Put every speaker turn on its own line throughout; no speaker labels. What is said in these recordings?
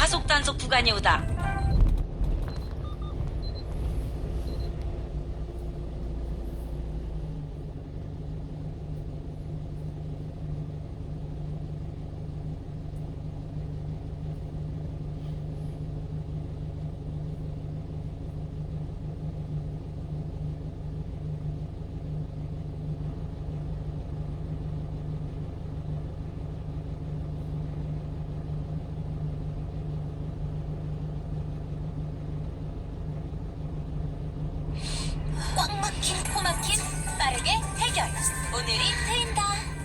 과속 단속 구간이 오다. 꽉 막힌 코막힌 빠르게 해결. 오늘이 트인다.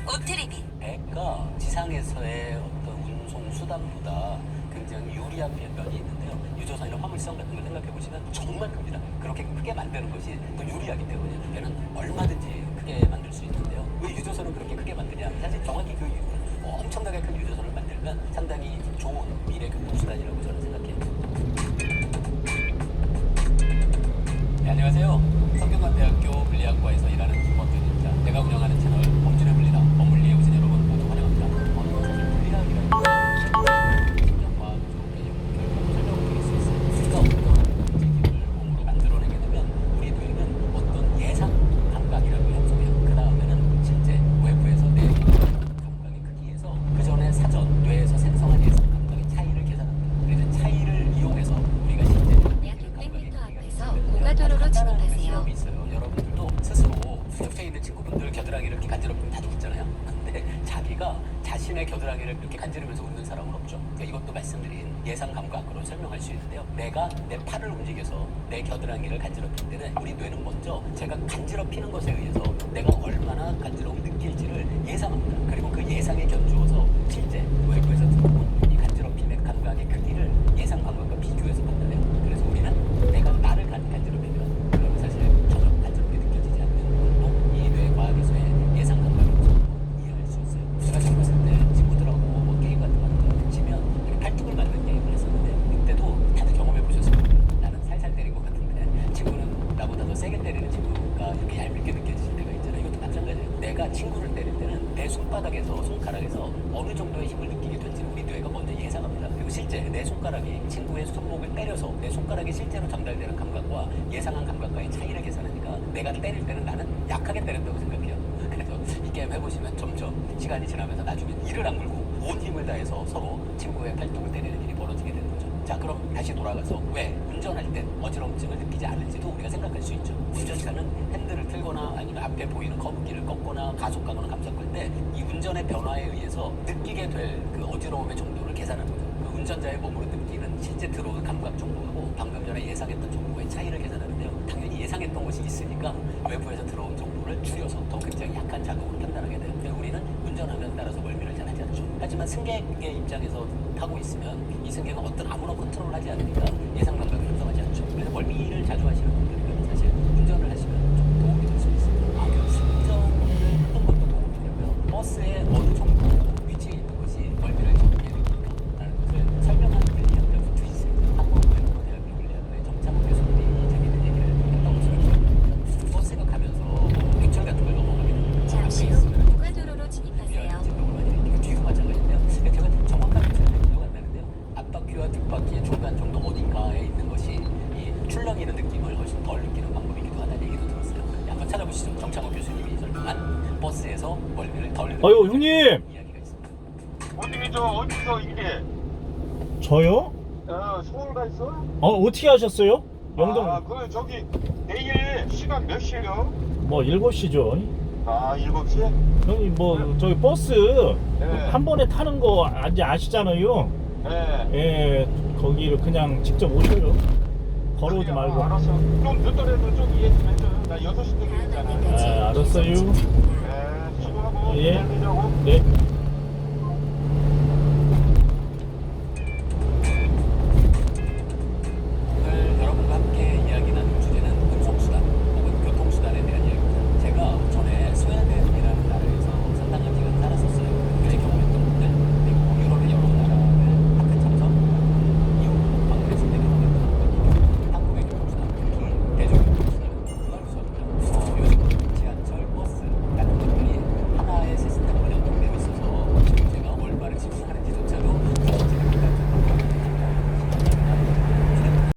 오트리비.
배가 지상에서의 어떤 운송 수단보다 굉장히 유리한 면이 있는데요. 유조선이나 화물선 같은 걸 생각해 보시면 정말 큽니다. 그렇게 크게 만드는 것이 또 유리하기 때문에 배는 얼마든지 크게 만들 수 있는데요. 왜 유조선은 그렇게 크게 만드냐? 사실 정확히 그 이유는 엄청나게 큰 유조선을 만들면 상당히 좋은 미래 교통수단이라고 저는 생각해요. 네, 안녕하세요. 성균관대학교 물리학과에서 일하는 김원준입니다. 내가 운영하는 채널 범준의 물리다. 법물리에 오신 여러분 모두 환영합니다. 이건 사실 물리학이라는 건 신경과학 쪽의 연구 결과로 설명을 드릴 수 있어요. 우리가 어떤 움직임을 몸으로 만들어내게 되면 우리 뇌는 어떤 예상 감각이라는 걸 형성해요. 그 다음에는 실제 외부에서 내 감각의 크기에서 그 전에 사전 뇌에서 생성한 예상 감각의 차이를 계산합니다. 그래서 차이를 이용해서 우리가 실제
약 600m 앞에서 고가도로로 진입하세요.
시험이 있어요. 여러분들도 스스로 수족체에 있는 친구분들 겨드랑이를 이렇게 간지럽히면 다들 웃잖아요. 근데 자기가 자신의 겨드랑이를 이렇게 간지르면서 웃는 사람은 없죠. 그러니까 이것도 말씀드린 예상 감각으로 설명할 수 있는데요. 내가 내 팔을 움직여서 내 겨드랑이를 간지럽힐 때는 우리 뇌는 먼저 제가 간지럽히는 것에 의해서 내가 얼마나 간지러움을 느낄지를 예상합니다. 그리고 그 예상에 견주어서 실제 외부에서 들어온 이 간지럽힘의 감각의 크기를 예상 감각과 비교해서 판단해요. 그래서 우리는 내가 나를 간지럽히면 그러면 사실 전혀 간지럽게 느껴지지 않는 것도 이 뇌과학에서의 예상 감각으로서 이해할 수 있어요. 제가 젊었을 때 친구들하고 뭐 게임 같은 거 하는 거 그치면 이렇게 팔뚝을 만든 게임을 했었는데 그때도 다들 경험해 보셨을 거예요. 나는 살살 때린 것 같은데 친구는 나보다 더 세게 때리는 친구가 이렇게 얄밉게 느껴질 때가 있잖아요. 이것도 마찬가지예요. 내가 친구를 때릴 때는 내 손바닥에서 손가락에서 어느 정도의 힘을 느끼게 될지를 우리 뇌가 먼저 예상합니다. 그리고 실제 내 손가락이 친구의 손목을 때려서 내 손가락이 실제로 전달되는 감각과 예상한 감각과의 차이를 계산하니까 내가 때릴 때는 나는 약하게 때린다고 생각해요. 그래서 이 게임 해보시면 점점 시간이 지나면서 나중에 이를 악물고 온 힘을 다해서 서로 친구의 팔뚝을 때리는 일이 벌어지게 되는 거죠. 자, 그럼 다시 돌아가서 왜 운전할 때 어지럼증을 느끼지 않을지도 우리가 생각할 수 있죠. 운전자는 핸들을 틀거나 아니면 앞에 보이는 커브길을 걷거나 가속 가거나 감속할 때 이 운전의 변화에 의해서 느끼게 될 그 어지러움의 정도를 계산하는 거죠. 그 운전자의 몸으로 느끼는 실제 들어오는 감각 정보하고 방금 전에 예상했던 정보의 차이를 계산하는데요. 당연히 예상했던 것이 있으니까 외부에서 들어온 정보를 줄여서 더 굉장히 약한 자동으로 판단하게 돼요. 그래서 우리는 운전하면 따라서 멀미를 잘 하지 않죠. 하지만 승객의 입장에서 타고 있으면 이 승객은 어떤 아무런 컨트롤을 하지 않으니까 예상 감각을 형성하지 않죠. 그래서 멀미를 자주 하시는 분들은 사실 운전을 하시면 좀 도움이 될 수 있습니다. 운전을 하는 것도 도움이 되고요. 버스에 어느 정도 위치에 있는 것이 멀미를 적게 느낀다는 것을 설명하는 물리학자도 두 있습니다. 한국외국어대학교 물리학과의 정창호 교수님이 자기들 얘기를 했다고 저는 기억합니다. 버스가 가면서 객철 같은 걸 넘어가게 되면
잠시 후 고가도로로 진입하세요.
진동을 많이 느끼고 뒤도 마찬가지인데요. 제가 정확하게 기억 안 나는데요. 앞바퀴와 뒷바퀴의 중간 정도 어딘가에 있는 것이 이 출렁이는 느낌을 훨씬 덜 느끼는 방법이기도 하다는 얘기도 들었어요. 한번 찾아보시죠. 정창호 교수님이 설명한 버스에서 멀미를 덜 느끼는
아유, 형님!
이야기가 있습니다.
어디 저 어디서 일해?
저요?
서울 가 있어?
어떻게 하셨어요? 영동
그 저기 내일 시간 몇 시에요?
뭐 7시죠.
7시?
형님 뭐 저기 버스
네.
한 번에 타는 거 이제 아시잖아요.
네.
예, 거기를 그냥 직접 오셔요. 걸어오지 말고.
알았어. 좀 늦더라도 좀 이해 좀 해줘. 나 6시 되게 있잖아.
알았어요.
네, 수고하고.
예.
잘 되자고.
네.